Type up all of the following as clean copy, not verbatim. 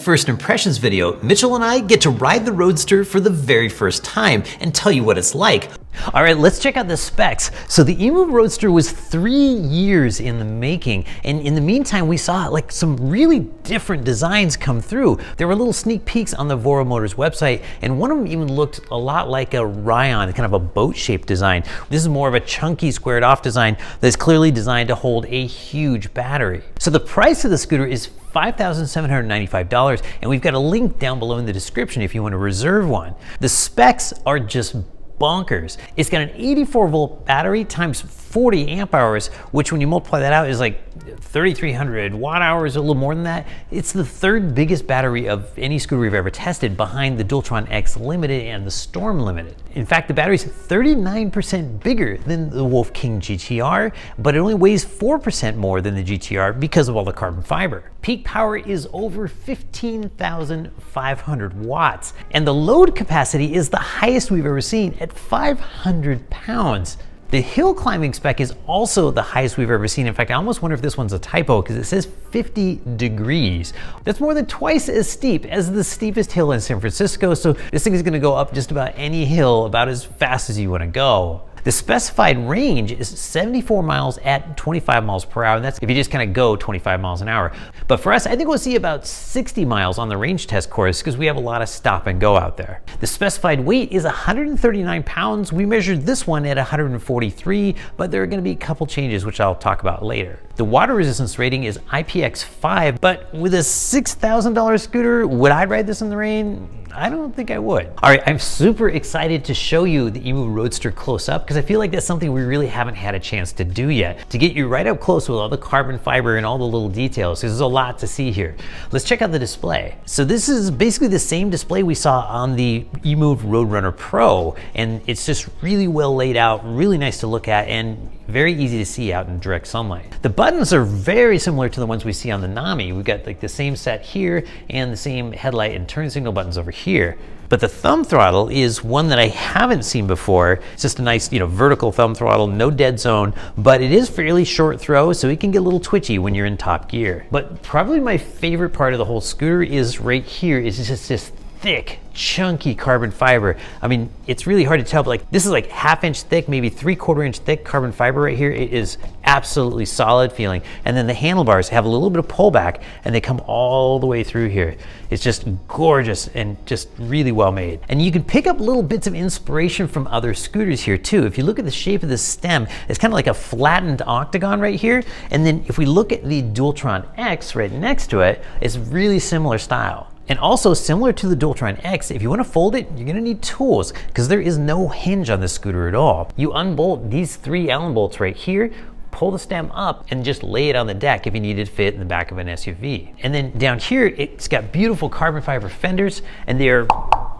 first impressions video, Mitchell and I get to ride the Roadster for the very first time and tell you what it's like. All right, let's check out the specs. So the EMOVE Roadster was 3 years in the making, and in the meantime, we saw like some really different designs come through. There were little sneak peeks on the Voro Motors website, and one of them even looked a lot like a Ryan, kind of a boat-shaped design. This is more of a chunky, squared-off design that's clearly designed to hold a huge battery. So the price of the scooter is $5,795, and we've got a link down below in the description if you want to reserve one. The specs are just bonkers. It's got an 84-volt battery times 40 amp hours, which when you multiply that out is like 3,300 watt hours, a little more than that. It's the third biggest battery of any scooter we've ever tested, behind the Dualtron X Limited and the Storm Limited. In fact, the battery's 39% bigger than the Wolf King GTR, but it only weighs 4% more than the GTR because of all the carbon fiber. Peak power is over 15,500 watts, and the load capacity is the highest we've ever seen at 500 pounds. The hill climbing spec is also the highest we've ever seen. In fact, I almost wonder if this one's a typo because it says 50 degrees. That's more than twice as steep as the steepest hill in San Francisco, so this thing is going to go up just about any hill about as fast as you want to go. The specified range is 74 miles at 25 miles per hour, and that's if you just kind of go 25 miles an hour. But for us, I think we'll see about 60 miles on the range test course because we have a lot of stop and go out there. The specified weight is 139 pounds. We measured this one at 143, but there are going to be a couple changes, which I'll talk about later. The water resistance rating is IPX5, but with a $6,000 scooter, would I ride this in the rain? I don't think I would. All right, I'm super excited to show you the EMOVE Roadster close up because I feel like that's something we really haven't had a chance to do yet, to get you right up close with all the carbon fiber and all the little details. There's a lot to see here. Let's check out the display. So this is basically the same display we saw on the EMOVE Roadrunner Pro, and it's just really well laid out, really nice to look at, and very easy to see out in direct sunlight. The buttons are very similar to the ones we see on the Nami. We've got like the same set here and the same headlight and turn signal buttons over here. But the thumb throttle is one that I haven't seen before. It's just a nice, vertical thumb throttle, no dead zone, but it is fairly short throw, so it can get a little twitchy when you're in top gear. But probably my favorite part of the whole scooter is right here. It's just this thick, chunky carbon fiber. I mean, it's really hard to tell, but like this is like ½ inch thick, maybe 3/4 inch thick carbon fiber right here. It is absolutely solid feeling. And then the handlebars have a little bit of pullback and they come all the way through here. It's just gorgeous and just really well made. And you can pick up little bits of inspiration from other scooters here too. If you look at the shape of the stem, it's kind of like a flattened octagon right here. And then if we look at the Dualtron X right next to it, it's really similar style. And also similar to the Dualtron X, if you want to fold it, you're going to need tools because there is no hinge on this scooter at all. You unbolt these 3 Allen bolts right here, pull the stem up, and just lay it on the deck if you need it to fit in the back of an SUV. And then down here, it's got beautiful carbon fiber fenders, and they're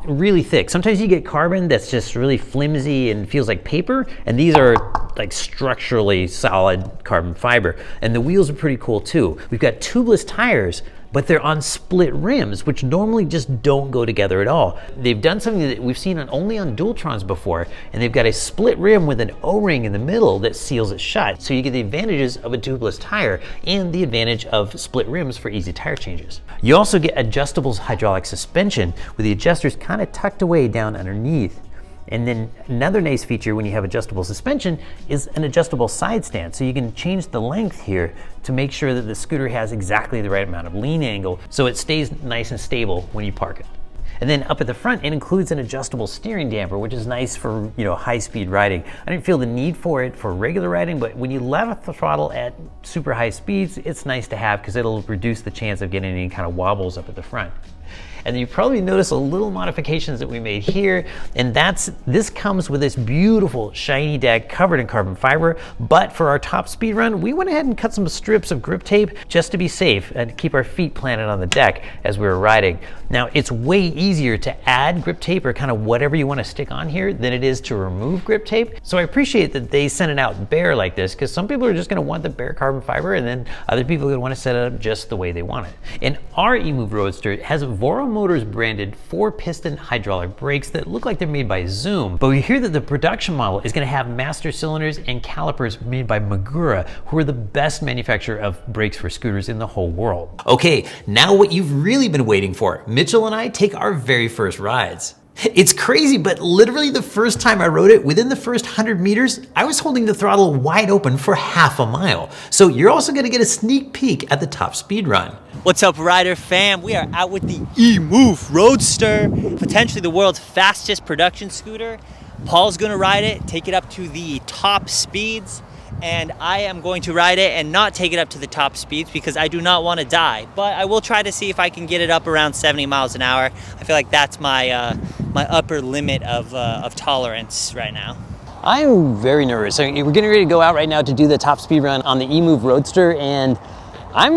really thick. Sometimes you get carbon that's just really flimsy and feels like paper, and these are like structurally solid carbon fiber. And the wheels are pretty cool too. We've got tubeless tires, but they're on split rims, which normally just don't go together at all. They've done something that we've seen only on Dualtrons before, and they've got a split rim with an O-ring in the middle that seals it shut. So you get the advantages of a tubeless tire and the advantage of split rims for easy tire changes. You also get adjustable hydraulic suspension with the adjusters kind of tucked away down underneath. And then another nice feature when you have adjustable suspension is an adjustable side stand. So you can change the length here to make sure that the scooter has exactly the right amount of lean angle so it stays nice and stable when you park it. And then up at the front, it includes an adjustable steering damper, which is nice for high-speed riding. I didn't feel the need for it for regular riding, but when you let the throttle at super high speeds, it's nice to have because it'll reduce the chance of getting any kind of wobbles up at the front. And you probably notice a little modifications that we made here, and this comes with this beautiful shiny deck covered in carbon fiber, but for our top speed run, we went ahead and cut some strips of grip tape just to be safe and keep our feet planted on the deck as we were riding. Now, it's way easier to add grip tape or kind of whatever you want to stick on here than it is to remove grip tape. So I appreciate that they sent it out bare like this, because some people are just going to want the bare carbon fiber, and then other people are going to want to set it up just the way they want it. And our EMOVE Roadster has Voro Motors branded 4-piston hydraulic brakes that look like they're made by Zoom, but we hear that the production model is going to have master cylinders and calipers made by Magura, who are the best manufacturer of brakes for scooters in the whole world. Okay, now what you've really been waiting for. Mitchell and I take our very first rides. It's crazy, but literally the first time I rode it, within the first 100 meters, I was holding the throttle wide open for half a mile. So you're also gonna get a sneak peek at the top speed run. What's up, Rider fam? We are out with the EMOVE Roadster, potentially the world's fastest production scooter. Paul's gonna ride it, take it up to the top speeds, and I am going to ride it and not take it up to the top speeds because I do not want to die. But I will try to see if I can get it up around 70 miles an hour. I feel like that's my my upper limit of tolerance right now. I'm very nervous. So we're getting ready to go out right now to do the top speed run on the EMOVE Roadster, and I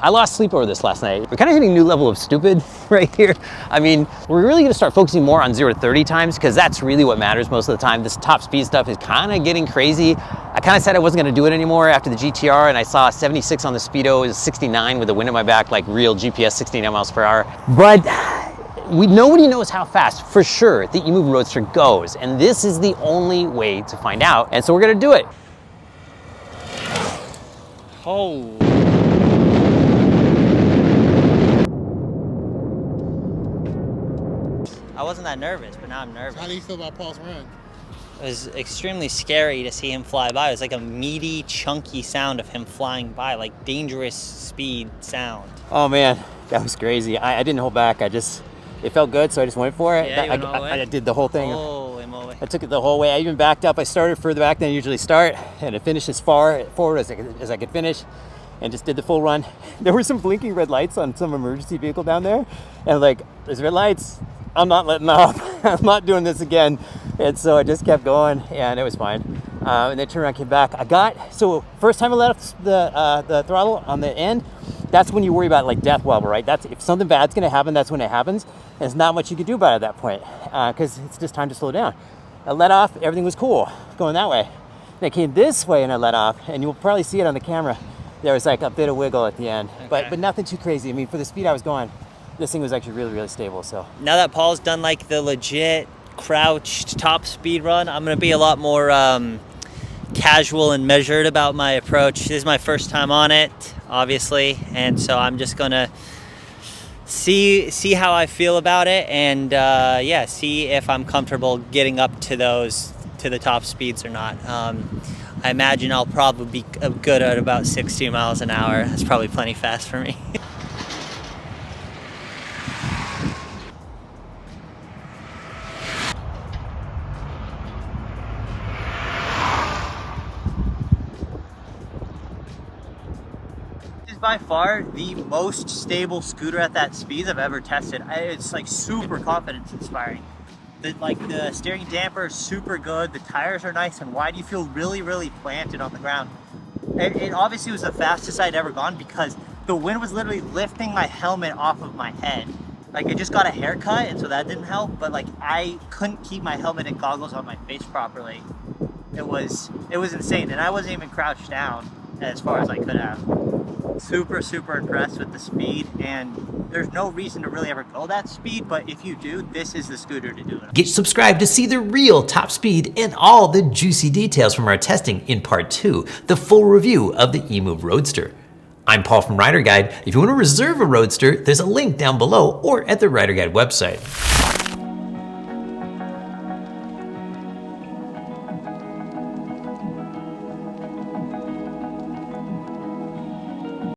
lost sleep over this last night. We're kind of hitting a new level of stupid right here. I mean, we're really gonna start focusing more on 0 to 30 times because that's really what matters most of the time. This top speed stuff is kind of getting crazy. I kind of said I wasn't gonna do it anymore after the GTR, and I saw 76 on the Speedo, it was 69 with the wind in my back, like real GPS 69 miles per hour. But nobody knows how fast, for sure, the EMOVE Roadster goes, and this is the only way to find out, and so we're gonna do it. Oh. I wasn't that nervous, but now I'm nervous. How do you feel about Paul's run? It was extremely scary to see him fly by. It was like a meaty, chunky sound of him flying by, like dangerous speed sound. Oh man, that was crazy. I didn't hold back. It felt good, so I just went for it. Yeah, I did the whole thing. Holy moly. I took it the whole way. I even backed up. I started further back than I usually start, and I finished as far forward as I could finish, and just did the full run. There were some blinking red lights on some emergency vehicle down there, and like, there's red lights. I'm not letting up. I'm not doing this again. And so I just kept going, and it was fine. And then turned around, came back. So first time I let off the throttle on the end, that's when you worry about like death wobble, right? That's if something bad's gonna happen, that's when it happens. And there's not much you can do about it at that point, because it's just time to slow down. I let off, everything was cool, going that way. Then I came this way and I let off, and you'll probably see it on the camera. There was like a bit of wiggle at the end, Okay. but nothing too crazy. I mean, for the speed I was going, this thing was actually really, really stable, so. Now that Paul's done like the legit crouched top speed run, I'm gonna be a lot more casual and measured about my approach. This is my first time on it, obviously, and so I'm just gonna see how I feel about it, and yeah, see if I'm comfortable getting up to the top speeds or not. I imagine I'll probably be good at about 60 miles an hour. That's probably plenty fast for me. By far the most stable scooter at that speed I've ever tested. It's like super confidence inspiring. The steering damper is super good, the tires are nice and wide, you feel really, really planted on the ground. It obviously was the fastest I'd ever gone because the wind was literally lifting my helmet off of my head. Like, I just got a haircut, and so that didn't help, but like I couldn't keep my helmet and goggles on my face properly. It was insane, and I wasn't even crouched down as far as I could have. Super, super impressed with the speed, and there's no reason to really ever go that speed, but if you do, this is the scooter to do it. Get subscribed to see the real top speed and all the juicy details from our testing in part 2, the full review of the EMOVE Roadster. I'm Paul from Rider Guide. If you want to reserve a Roadster, there's a link down below or at the Rider Guide website.